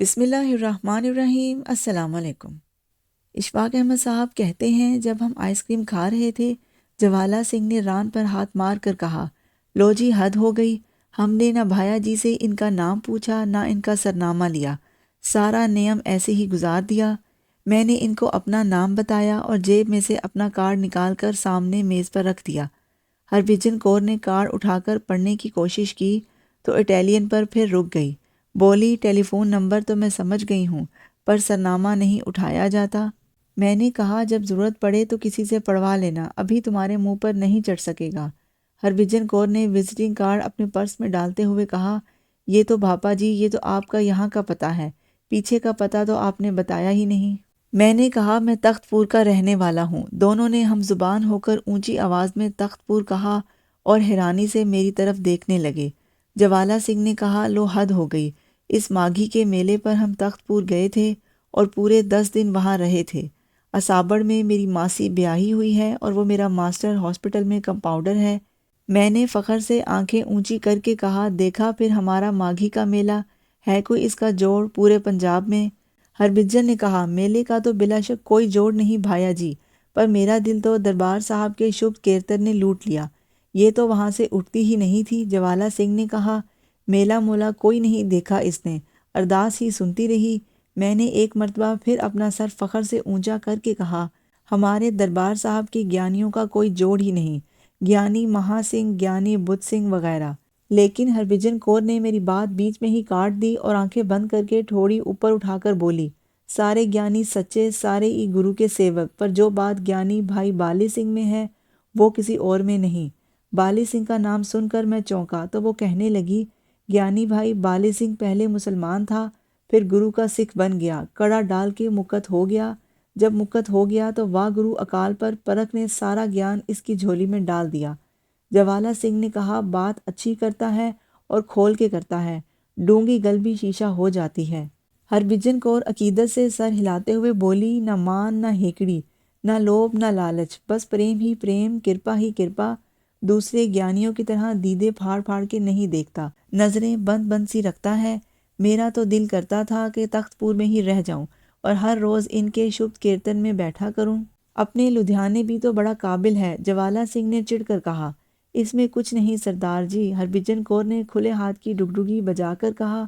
بسم اللہ الرحمن الرحیم۔ السلام علیکم۔ اشفاق احمد صاحب کہتے ہیں، جب ہم آئس کریم کھا رہے تھے، جوالا سنگھ نے ران پر ہاتھ مار کر کہا، لو جی حد ہو گئی، ہم نے نہ بھایا جی سے ان کا نام پوچھا نہ ان کا سرنامہ لیا، سارا نیم ایسے ہی گزار دیا۔ میں نے ان کو اپنا نام بتایا اور جیب میں سے اپنا کارڈ نکال کر سامنے میز پر رکھ دیا۔ ہربھجن کور نے کارڈ اٹھا کر پڑھنے کی کوشش کی تو اٹیلین پر پھر رک گئی۔ بولی، ٹیلی فون نمبر تو میں سمجھ گئی ہوں، پر سرنامہ نہیں اٹھایا جاتا۔ میں نے کہا، جب ضرورت پڑے تو کسی سے پڑھوا لینا، ابھی تمہارے منہ پر نہیں چڑھ سکے گا۔ ہربھجن کور نے وزٹنگ کارڈ اپنے پرس میں ڈالتے ہوئے کہا، یہ تو بھاپا جی، یہ تو آپ کا یہاں کا پتہ ہے، پیچھے کا پتہ تو آپ نے بتایا ہی نہیں۔ میں نے کہا، میں تخت پور کا رہنے والا ہوں۔ دونوں نے ہم زبان ہو کر اونچی آواز میں تخت پور کہا اور حیرانی سے میری طرف دیکھنے لگے۔ جوالا سنگھ نے کہا، لو حد ہو گئی، اس ماگھی کے میلے پر ہم تخت پور گئے تھے اور پورے 10 دن وہاں رہے تھے۔ اسابڑ میں میری ماسی بیاہی ہوئی ہے اور وہ میرا ماسٹر ہاسپٹل میں کمپاؤنڈر ہے۔ میں نے فخر سے آنکھیں اونچی کر کے کہا، دیکھا پھر ہمارا ماگھی کا میلہ، ہے کوئی اس کا جوڑ پورے پنجاب میں؟ ہربھجن نے کہا، میلے کا تو بلا شک کوئی جوڑ نہیں بھایا جی، پر میرا دل تو دربار صاحب کے شبھ کیرتن نے لوٹ لیا، یہ تو وہاں سے اٹھتی ہی نہیں تھی۔ جوالا سنگھ نے کہا، میلہ مولا کوئی نہیں دیکھا اس نے، ارداس ہی سنتی رہی۔ میں نے ایک مرتبہ پھر اپنا سر فخر سے اونچا کر کے کہا، ہمارے دربار صاحب کے گیانیوں کا کوئی جوڑ ہی نہیں، گیانی مہا سنگھ، گیانی بدھ سنگھ وغیرہ۔ لیکن ہربھجن کور نے میری بات بیچ میں ہی کاٹ دی اور آنکھیں بند کر کے ٹھوڑی اوپر اٹھا کر بولی، سارے گیانی سچے، سارے ہی گرو کے سیوک، پر جو بات گیانی بھائی بالی سنگھ میں ہے وہ کسی اور میں نہیں۔ بالی سنگھ کا نام سن کر میں چونکا تو وہ کہنے لگی، گیانی بھائی بالی سنگھ پہلے مسلمان تھا، پھر گرو کا سکھ بن گیا، کڑا ڈال کے مکت ہو گیا، جب مکت ہو گیا تو واہ گرو اکال پر پرکھ نے سارا گیان اس کی جھولی میں ڈال دیا۔ جوالا سنگھ نے کہا، بات اچھی کرتا ہے اور کھول کے کرتا ہے، ڈونگی گل بھی شیشہ ہو جاتی ہے۔ ہربھجن کور عقیدت سے سر ہلاتے ہوئے بولی، نہ مان نہ ہیکڑی، نہ لوبھ نہ لالچ، بس پریم ہی پریم، کرپا ہی کرپا۔ دوسرے گیانیوں کی طرح دیدے پھاڑ پھاڑ کے نہیں دیکھتا، نظریں بند بند سی رکھتا ہے۔ میرا تو دل کرتا تھا کہ تخت پور میں ہی رہ جاؤں اور ہر روز ان کے شبھ کیرتن میں بیٹھا کروں۔ اپنے لدھیانے بھی تو بڑا قابل ہے، جوالا سنگھ نے چڑھ کر کہا۔ اس میں کچھ نہیں سردار جی، ہربھجن کور نے کھلے ہاتھ کی ڈگڈگی بجا کر کہا،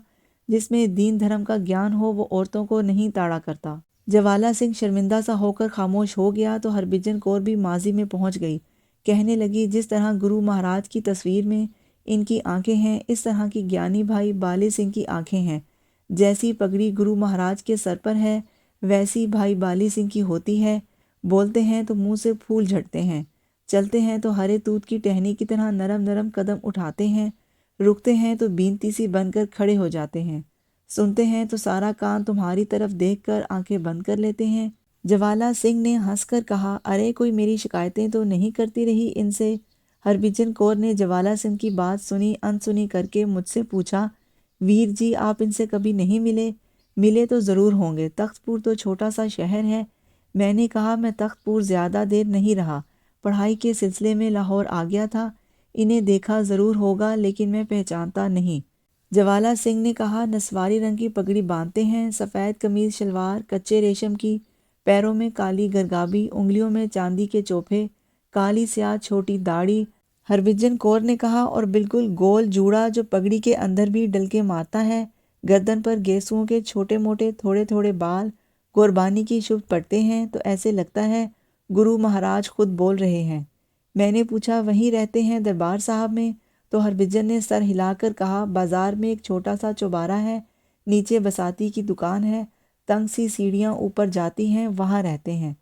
جس میں دین دھرم کا گیان ہو وہ عورتوں کو نہیں تاڑا کرتا۔ جوالا سنگھ شرمندہ سا ہو کر خاموش ہو گیا تو ہربھجن کور بھی ماضی میں پہنچ گئی۔ کہنے لگی، جس طرح گرو مہاراج کی تصویر میں ان کی آنکھیں ہیں، اس طرح کی گیانی بھائی بالی سنگھ کی آنکھیں ہیں۔ جیسی پگڑی گرو مہاراج کے سر پر ہے ویسی بھائی بالی سنگھ کی ہوتی ہے۔ بولتے ہیں تو منہ سے پھول جھڑتے ہیں، چلتے ہیں تو ہرے توت کی ٹہنی کی طرح نرم نرم قدم اٹھاتے ہیں، رکتے ہیں تو بینتی سی بن کر کھڑے ہو جاتے ہیں، سنتے ہیں تو سارا کان تمہاری طرف دیکھ کر آنکھیں بند کر لیتے ہیں۔ جوالا سنگھ نے ہنس کر کہا، ارے کوئی میری شکایتیں تو نہیں کرتی رہی ان سے؟ ہربھجن کور نے جوالا سنگھ کی بات سنی انسنی کر کے مجھ سے پوچھا، ویر جی آپ ان سے کبھی نہیں ملے؟ ملے تو ضرور ہوں گے، تخت پور تو چھوٹا سا شہر ہے۔ میں نے کہا، میں تخت پور زیادہ دیر نہیں رہا، پڑھائی کے سلسلے میں لاہور آ گیا تھا، انہیں دیکھا ضرور ہوگا لیکن میں پہچانتا نہیں۔ جوالا سنگھ نے کہا، نسواری رنگ کی پگڑی باندھتے ہیں، سفید قمیض شلوار کچے ریشم کی، پیروں میں کالی گرگابی، انگلیوں میں چاندی کے چوپھے، کالی سیاہ چھوٹی داڑھی۔ ہربھجن کور نے کہا، اور بالکل گول جوڑا جو پگڑی کے اندر بھی ڈلکے مارتا ہے، گردن پر گیسوؤں کے چھوٹے موٹے تھوڑے تھوڑے بال، قربانی کی شبھ پڑتے ہیں تو ایسے لگتا ہے گرو مہاراج خود بول رہے ہیں۔ میں نے پوچھا، وہیں رہتے ہیں دربار صاحب میں؟ تو ہربھجن نے سر ہلا کر کہا، بازار میں ایک چھوٹا سا چوبارہ ہے، نیچے بساتی کی دکان ہے، تنگ سی سیڑھیاں اوپر جاتی ہیں، وہاں رہتے ہیں۔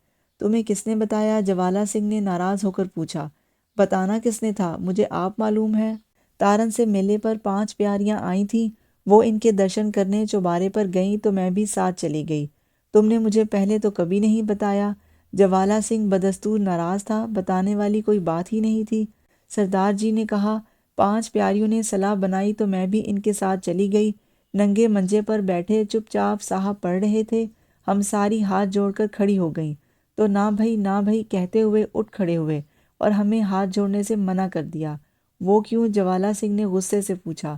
تمہیں کس نے بتایا؟ جوالا سنگھ نے ناراض ہو کر پوچھا۔ بتانا کس نے تھا، مجھے آپ معلوم ہے۔ تارن سے میلے پر 5 پیاریاں آئی تھیں، وہ ان کے درشن کرنے چوبارے پر گئیں تو میں بھی ساتھ چلی گئی۔ تم نے مجھے پہلے تو کبھی نہیں بتایا۔ جوالا سنگھ بدستور ناراض تھا، بتانے والی کوئی بات ہی نہیں تھی۔ سردار جی نے کہا، 5 پیاریوں نے صلاح بنائی تو میں بھی ان کے ساتھ چلی گئی۔ ننگے منجے پر بیٹھے چپ چاپ صاحب پڑھ رہے تھے، ہم ساری ہاتھ جوڑ کر کھڑی ہو گئیں تو نہ بھئی نہ بھئی کہتے ہوئے اٹھ کھڑے ہوئے اور ہمیں ہاتھ جوڑنے سے منع کر دیا۔ وہ کیوں؟ جوالا سنگھ نے غصے سے پوچھا۔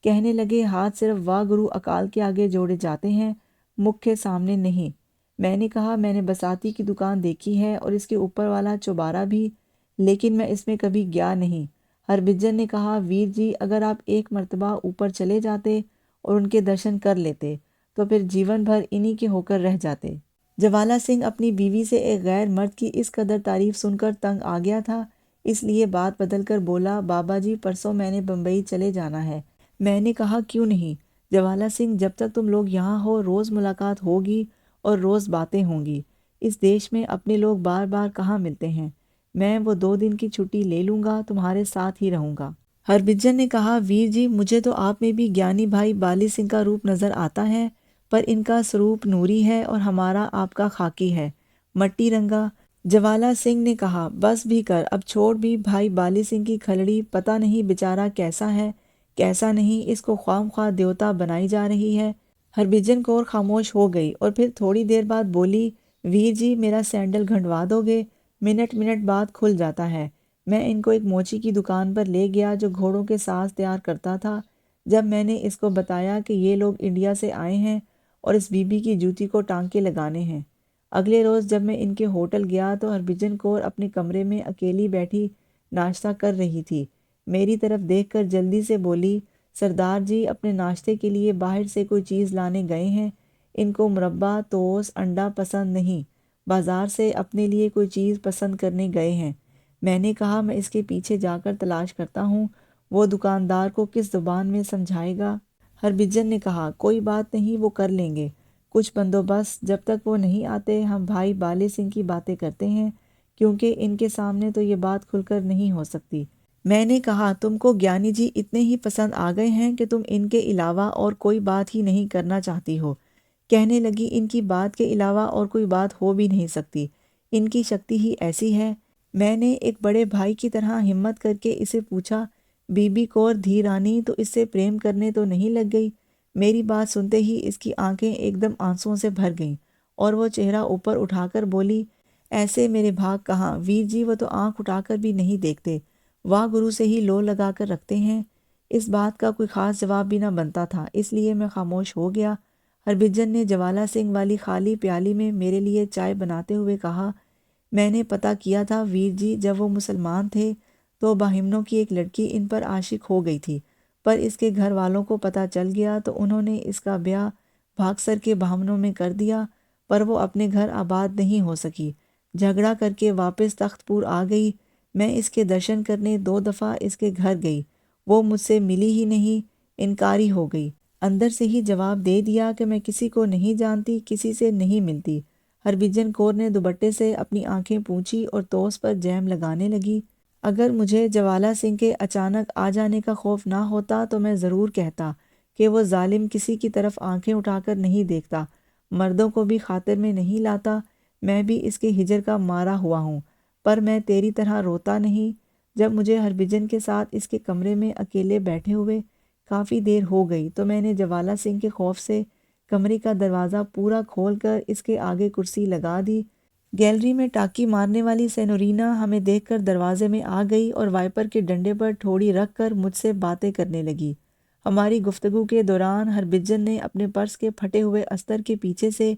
کہنے لگے ہاتھ صرف واہ گرو اکال کے آگے جوڑے جاتے ہیں، مکھ کے سامنے نہیں۔ میں نے کہا میں نے بساتی کی دکان دیکھی ہے اور اس کے اوپر والا چوبارہ بھی، لیکن میں اس میں کبھی گیا نہیں۔ ہربھجن نے کہا ویر جی اگر آپ ایک مرتبہ اوپر چلے جاتے اور ان کے درشن کر لیتے تو پھر جیون بھر انہی کے ہو کر رہ جاتے۔ جوالا سنگھ اپنی بیوی سے ایک غیر مرد کی اس قدر تعریف سن کر تنگ آ گیا تھا، اس لیے بات بدل کر بولا بابا جی پرسوں میں نے بمبئی چلے جانا ہے۔ میں نے کہا کیوں نہیں؟ جوالا سنگھ جب تک تم لوگ یہاں ہو روز ملاقات ہوگی اور روز باتیں ہوں گی۔ اس دیش میں اپنے لوگ بار بار کہاں ملتے ہیں؟ میں وہ 2 دن کی چھٹی لے لوں گا، تمہارے ساتھ ہی رہوں گا۔ ہربھجن نے کہا ویر جی مجھے تو آپ میں بھی گیانی بھائی بالی سنگھ کا روپ نظر آتا ہے، پر ان کا سروپ نوری ہے اور ہمارا آپ کا خاکی ہے، مٹی رنگا۔ جوالا سنگھ نے کہا بس بھی کر، اب چھوڑ بھی بھائی بالی سنگھ کی کھلڑی، پتہ نہیں بیچارہ کیسا ہے کیسا نہیں، اس کو خواہ خواہ دیوتا بنائی جا رہی ہے۔ ہربھجن کور خاموش ہو گئی اور پھر تھوڑی دیر بعد بولی ویر جی میرا سینڈل گھنڈوا دو گے؟ منٹ بعد کھل جاتا ہے۔ میں ان کو ایک موچی کی دکان پر لے گیا جو گھوڑوں کے ساز تیار کرتا تھا۔ جب میں نے اس کو بتایا کہ یہ لوگ انڈیا سے آئے ہیں اور اس بی بی کی جوتی کو ٹانکے لگانے ہیں۔ اگلے روز جب میں ان کے ہوٹل گیا تو ہربھجن کور اپنے کمرے میں اکیلی بیٹھی ناشتہ کر رہی تھی۔ میری طرف دیکھ کر جلدی سے بولی سردار جی اپنے ناشتے کے لیے باہر سے کوئی چیز لانے گئے ہیں، ان کو مربع ٹوسٹ انڈا پسند نہیں، بازار سے اپنے لیے کوئی چیز پسند کرنے گئے ہیں۔ میں نے کہا میں اس کے پیچھے جا کر تلاش کرتا ہوں، وہ دکاندار کو کس زبان میں سمجھائے گا؟ ہربھجن نے کہا کوئی بات نہیں وہ کر لیں گے کچھ بندوبست، جب تک وہ نہیں آتے ہم بھائی بالے سنگھ کی باتیں کرتے ہیں، کیونکہ ان کے سامنے تو یہ بات کھل کر نہیں ہو سکتی۔ میں نے کہا تم کو گیانی جی اتنے ہی پسند آ گئے ہیں کہ تم ان کے علاوہ اور کوئی بات ہی نہیں کرنا چاہتی ہو۔ کہنے لگی ان کی بات کے علاوہ اور کوئی بات ہو بھی نہیں سکتی، ان کی شکتی ہی ایسی ہے۔ میں نے ایک بڑے بھائی کی طرح ہمت کر کے اسے پوچھا بی بی کور دھی رانی تو اس سے پریم کرنے تو نہیں لگ گئی؟ میری بات سنتے ہی اس کی آنکھیں ایک دم آنسوؤں سے بھر گئیں اور وہ چہرہ اوپر اٹھا کر بولی ایسے میرے بھاگ کہاں ویر جی، وہ تو آنکھ اٹھا کر بھی نہیں دیکھتے، واہ گرو سے ہی لو لگا کر رکھتے ہیں۔ اس بات کا کوئی خاص جواب بھی نہ بنتا تھا، اس لیے میں خاموش ہو گیا۔ ہربھجن نے جوالا سنگھ والی خالی پیالی میں میرے لیے چائے بناتے ہوئے کہا میں نے پتہ کیا تھا ویر جی، جب وہ مسلمان تھے تو باہمنوں کی ایک لڑکی ان پر عاشق ہو گئی تھی، پر اس کے گھر والوں کو پتہ چل گیا تو انہوں نے اس کا بیاہ بھاگسر کے باہمنوں میں کر دیا، پر وہ اپنے گھر آباد نہیں ہو سکی، جھگڑا کر کے واپس تخت پور آ گئی۔ میں اس کے درشن کرنے 2 دفعہ اس کے گھر گئی، وہ مجھ سے ملی ہی نہیں، انکاری ہو گئی، اندر سے ہی جواب دے دیا کہ میں کسی کو نہیں جانتی، کسی سے نہیں ملتی۔ ہربھجن کور نے دوپٹے سے اپنی آنکھیں پونچھی اور توس پر جیم لگانے لگی۔ اگر مجھے جوالا سنگھ کے اچانک آ جانے کا خوف نہ ہوتا تو میں ضرور کہتا کہ وہ ظالم کسی کی طرف آنکھیں اٹھا کر نہیں دیکھتا، مردوں کو بھی خاطر میں نہیں لاتا، میں بھی اس کے ہجر کا مارا ہوا ہوں، پر میں تیری طرح روتا نہیں۔ جب مجھے ہربھجن کے ساتھ اس کے کمرے میں اکیلے بیٹھے ہوئے کافی دیر ہو گئی تو میں نے جوالا سنگھ کے خوف سے کمرے کا دروازہ پورا کھول کر اس کے آگے کرسی لگا دی۔ گیلری میں ٹاکی مارنے والی سینورینا ہمیں دیکھ کر دروازے میں آ گئی اور وائپر کے ڈنڈے پر ٹھوڑی رکھ کر مجھ سے باتیں کرنے لگی۔ ہماری گفتگو کے دوران ہربھجن نے اپنے پرس کے پھٹے ہوئے استر کے پیچھے سے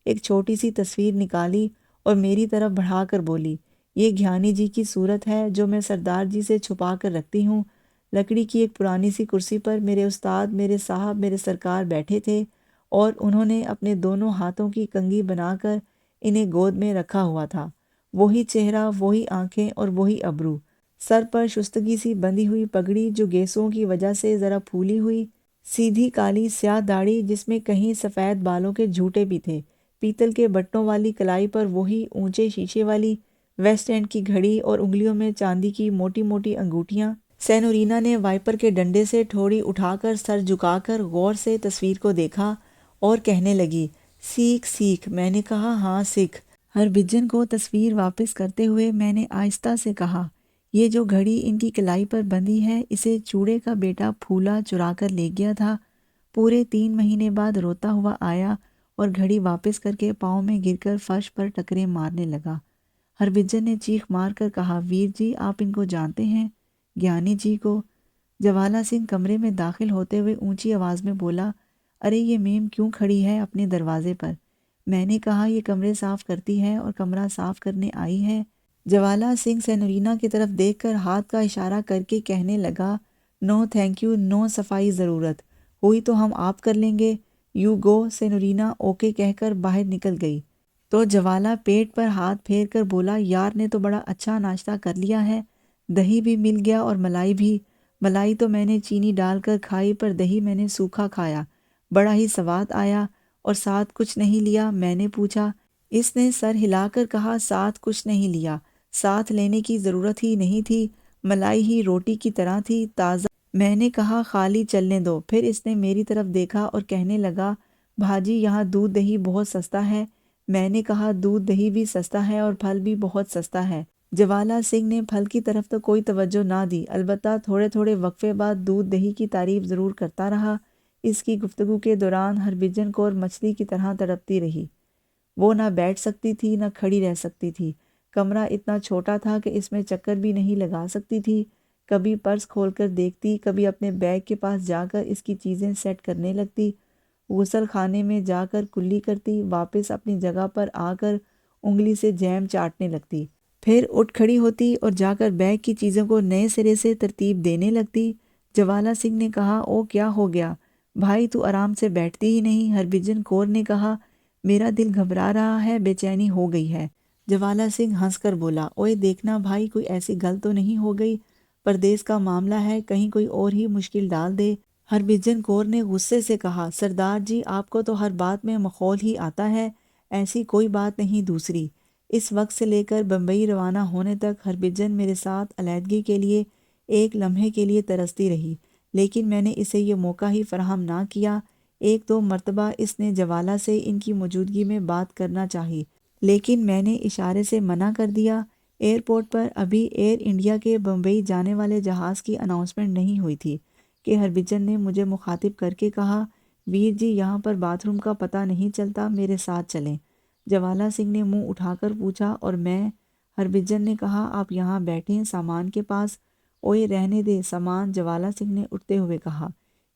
ایک چھوٹی سی تصویر نکالی اور میری طرف بڑھا کر بولی یہ گیانی جی کی صورت ہے جو میں سردار جی سے چھپا کر رکھتی ہوں۔ لکڑی کی ایک پرانی سی کرسی پر میرے استاد، میرے صاحب، میرے سرکار بیٹھے تھے اور انہوں نے اپنے دونوں ہاتھوں کی کنگھی بنا کر انہیں گود میں رکھا ہوا تھا، وہی چہرہ، وہی آنکھیں اور وہی ابرو، سر پر شستگی سی بندھی ہوئی پگڑی جو گیسوں کی وجہ سے ذرا پھولی ہوئی، سیدھی کالی سیاہ داڑھی جس میں کہیں سفید بالوں کے جھوٹے بھی تھے، پیتل کے بٹوں والی کلائی پر وہی اونچے شیشے والی ویسٹ اینڈ کی گھڑی اور انگلیوں میں چاندی کی موٹی موٹی انگوٹھیاں۔ سینورینا نے وائپر کے ڈنڈے سے ٹھوڑی اٹھا کر سر جھکا کر غور سے تصویر کو دیکھا اور کہنے لگی سیکھ سیکھ۔ میں نے کہا ہاں سکھ۔ ہربھجن کو تصویر واپس کرتے ہوئے میں نے آہستہ سے کہا یہ جو گھڑی ان کی کلائی پر بندھی ہے اسے چوڑے کا بیٹا پھولا چرا کر لے گیا تھا، پورے 3 مہینے بعد روتا ہوا آیا اور گھڑی واپس کر کے پاؤں میں گر کر فرش پر ٹکرے مارنے لگا۔ ہربھجن نے چیخ مار کر کہا ویر جی آپ ان کو جانتے ہیں؟ گیانی جی کو؟ جوالا سنگھ کمرے میں داخل ہوتے ہوئے اونچی آواز میں بولا، ارے یہ میم کیوں کھڑی ہے اپنے دروازے پر؟ میں نے کہا یہ کمرے صاف کرتی ہے اور کمرہ صاف کرنے آئی ہے۔ جوالا سنگھ سینورینا کی طرف دیکھ کر ہاتھ کا اشارہ کر کے کہنے لگا، نو تھینک یو، نو صفائی ضرورت ہوئی تو ہم آپ کر لیں گے، یو گو۔ سینورینا اوکے کہہ کر باہر نکل گئی تو جوالا پیٹ پر ہاتھ پھیر کر بولا، یار نے تو بڑا اچھا ناشتہ کر لیا ہے، دہی بھی مل گیا اور ملائی بھی۔ ملائی تو میں نے چینی ڈال کر کھائی پر دہی میں نے سوکھا کھایا، بڑا ہی سواد آیا۔ اور ساتھ کچھ نہیں لیا؟ میں نے پوچھا۔ اس نے سر ہلا کر کہا، ساتھ کچھ نہیں لیا، ساتھ لینے کی ضرورت ہی نہیں تھی، ملائی ہی روٹی کی طرح تھی، تازہ۔ میں نے کہا خالی چلنے دو۔ پھر اس نے میری طرف دیکھا اور کہنے لگا، بھاجی یہاں دودھ دہی بہت سستا ہے۔ میں نے کہا دودھ دہی بھی سستا ہے اور پھل بھی بہت سستا ہے۔ جوالا سنگھ نے پھل کی طرف تو کوئی توجہ نہ دی، البتہ تھوڑے تھوڑے وقفے بعد دودھ دہی کی تعریف ضرور کرتا رہا۔ اس کی گفتگو کے دوران ہربھجن کور مچھلی کی طرح تڑپتی رہی۔ وہ نہ بیٹھ سکتی تھی نہ کھڑی رہ سکتی تھی۔ کمرہ اتنا چھوٹا تھا کہ اس میں چکر بھی نہیں لگا سکتی تھی۔ کبھی پرس کھول کر دیکھتی، کبھی اپنے بیگ کے پاس جا کر اس کی چیزیں سیٹ کرنے لگتی، غسل خانے میں جا کر کلی کرتی، واپس اپنی جگہ پر آ کر انگلی سے جیم چاٹنے لگتی، پھر اٹھ کھڑی ہوتی اور جا کر بیگ کی چیزوں کو نئے سرے سے ترتیب دینے لگتی۔ جوالا سنگھ نے کہا، او کیا ہو گیا بھائی، تو آرام سے بیٹھتی ہی نہیں؟ ہربھجن کور نے کہا، میرا دل گھبرا رہا ہے، بے چینی ہو گئی ہے۔ جوالا سنگھ ہنس کر بولا، اوئے دیکھنا بھائی، کوئی ایسی گل تو نہیں ہو گئی؟ پردیس کا معاملہ ہے، کہیں کوئی اور ہی مشکل ڈال دے۔ ہربھجن کور نے غصے سے کہا، سردار جی آپ کو تو ہر بات میں مخول ہی آتا ہے، ایسی کوئی بات نہیں۔ دوسری، اس وقت سے لے کر بمبئی روانہ ہونے تک ہربھجن میرے ساتھ علیحدگی کے لیے ایک لمحے کے لیے ترستی رہی، لیکن میں نے اسے یہ موقع ہی فراہم نہ کیا۔ ایک دو مرتبہ اس نے جوالا سے ان کی موجودگی میں بات کرنا چاہی، لیکن میں نے اشارے سے منع کر دیا۔ ایئرپورٹ پر ابھی ایئر انڈیا کے بمبئی جانے والے جہاز کی اناؤنسمنٹ نہیں ہوئی تھی کہ ہربھجن نے مجھے مخاطب کر کے کہا، ویر جی یہاں پر باتھ روم کا پتہ نہیں چلتا، میرے ساتھ چلیں۔ جوالا سنگھ نے منہ اٹھا کر پوچھا، اور میں؟ ہربھجن نے کہا، آپ یہاں بیٹھیں سامان کے پاس۔ اوئے رہنے دے سامان، جوالا سنگھ نے اٹھتے ہوئے کہا،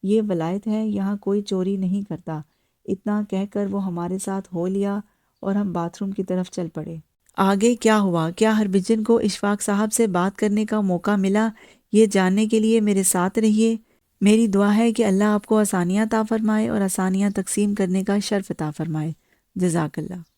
یہ ولایت ہے، یہاں کوئی چوری نہیں کرتا۔ اتنا کہہ کر وہ ہمارے ساتھ ہو لیا اور ہم باتھ روم کی طرف چل پڑے۔ آگے کیا ہوا؟ کیا ہربھجن کو اشفاق صاحب سے بات کرنے کا موقع ملا؟ یہ جاننے کے لیے میرے ساتھ رہیے۔ میری دعا ہے کہ اللہ آپ کو آسانیاں عطا فرمائے اور آسانیاں تقسیم کرنے کا شرف عطا فرمائے۔ جزاک اللہ۔